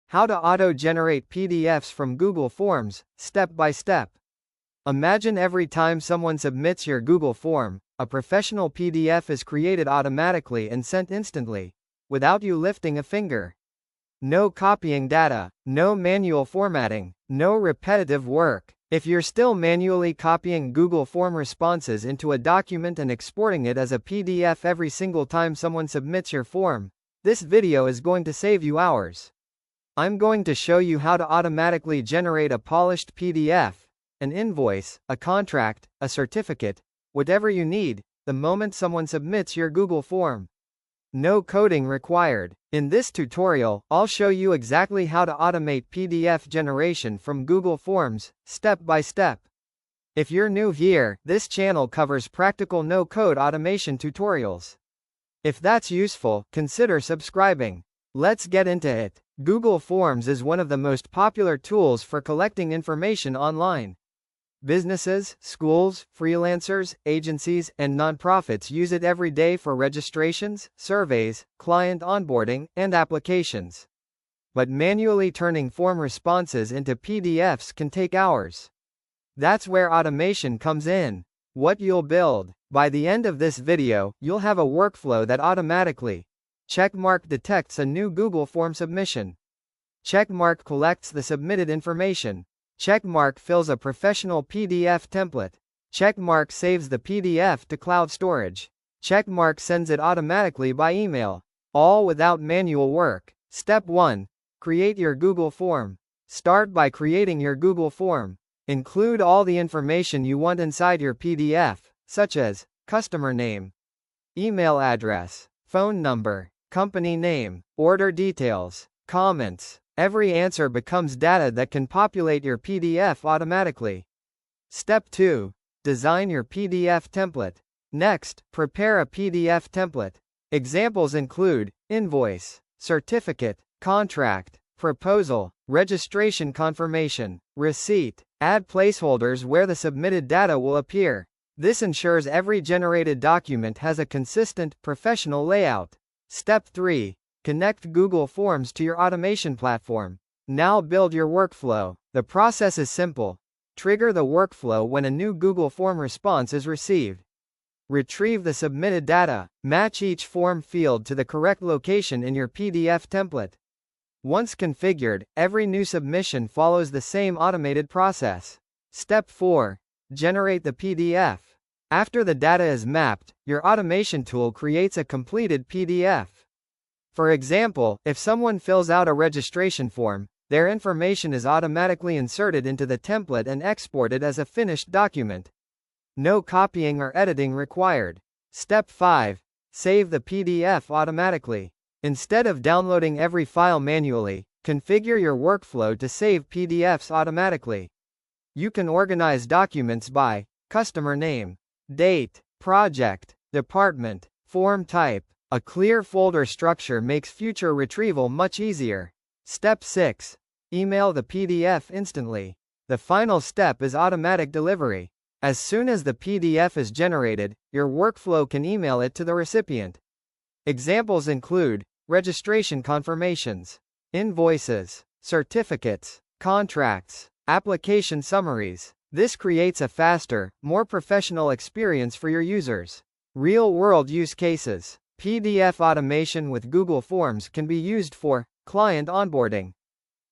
How to auto-generate PDFs from Google Forms, step by step. Imagine every time someone submits your Google form, a professional PDF is created automatically and sent instantly, without you lifting a finger. No copying data, no manual formatting, no repetitive work. If you're still manually copying Google Form responses into a document and exporting it as a PDF every single time someone submits your form, this video is going to save you hours. I'm going to show you how to automatically generate a polished PDF, an invoice, a contract, a certificate, whatever you need, the moment someone submits your Google form. No coding required. In this tutorial, I'll show you exactly how to automate PDF generation from Google Forms, step by step. If you're new here, this channel covers practical no-code automation tutorials. If that's useful, consider subscribing. Let's get into it. Google Forms is one of the most popular tools for collecting information online. Businesses, schools, freelancers, agencies, and nonprofits use it every day for registrations, surveys, client onboarding, and applications. But manually turning form responses into PDFs can take hours. That's where automation comes in. What you'll build. By the end of this video, you'll have a workflow that automatically checkmark detects a new Google form submission. Checkmark collects the submitted information. Checkmark fills a professional PDF template. Checkmark saves the PDF to cloud storage. Checkmark sends it automatically by email. All without manual work. Step 1. Create your Google form. Start by creating your Google form. Include all the information you want inside your PDF, such as customer name, email address, phone number, company name, order details, comments. Every answer becomes data that can populate your PDF automatically. Step 2. Design your PDF template. Next, prepare a PDF template. Examples include invoice, certificate, contract, proposal, registration confirmation, receipt. Add placeholders where the submitted data will appear. This ensures every generated document has a consistent, professional layout. Step 3. Connect Google Forms to your automation platform. Now build your workflow. The process is simple. Trigger the workflow when a new Google Form response is received. Retrieve the submitted data. Match each form field to the correct location in your PDF template. Once configured, every new submission follows the same automated process. Step 4. Generate the PDF. After the data is mapped, your automation tool creates a completed PDF. For example, if someone fills out a registration form, their information is automatically inserted into the template and exported as a finished document. No copying or editing required. Step 5. Save the PDF automatically. Instead of downloading every file manually, configure your workflow to save PDFs automatically. You can organize documents by customer name, date, project, department, form type. A clear folder structure makes future retrieval much easier. Step 6. Email the PDF instantly. The final step is automatic delivery. As soon as the PDF is generated, your workflow can email it to the recipient. Examples include registration confirmations, invoices, certificates, contracts, application summaries. This creates a faster, more professional experience for your users. Real-world use cases. PDF automation with Google Forms can be used for client onboarding,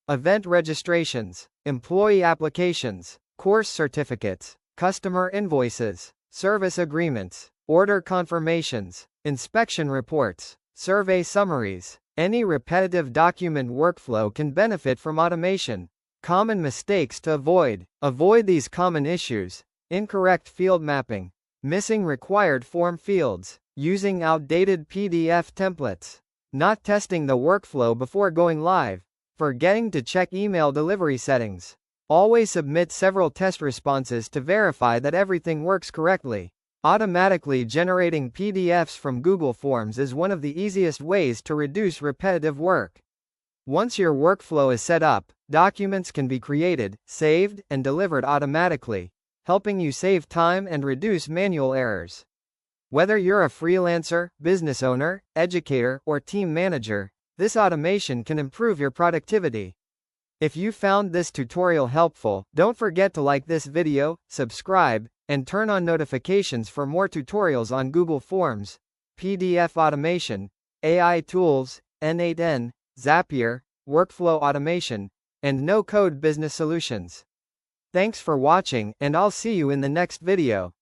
event registrations, employee applications, course certificates, customer invoices, service agreements, order confirmations, inspection reports, survey summaries. Any repetitive document workflow can benefit from automation. Common mistakes to avoid. Avoid these common issues: incorrect field mapping, missing required form fields, using outdated PDF templates, not testing the workflow before going live, forgetting to check email delivery settings. Always submit several test responses to verify that everything works correctly. Automatically generating PDFs from Google Forms is one of the easiest ways to reduce repetitive work. Once your workflow is set up, documents can be created, saved, and delivered automatically, helping you save time and reduce manual errors. Whether you're a freelancer, business owner, educator, or team manager, This automation can improve your productivity. If you found this tutorial helpful, don't forget to like this video, subscribe, and turn on notifications for more tutorials on Google Forms, PDF automation, AI tools, N8N, Zapier, workflow automation, and no-code business solutions. Thanks for watching, and I'll see you in the next video.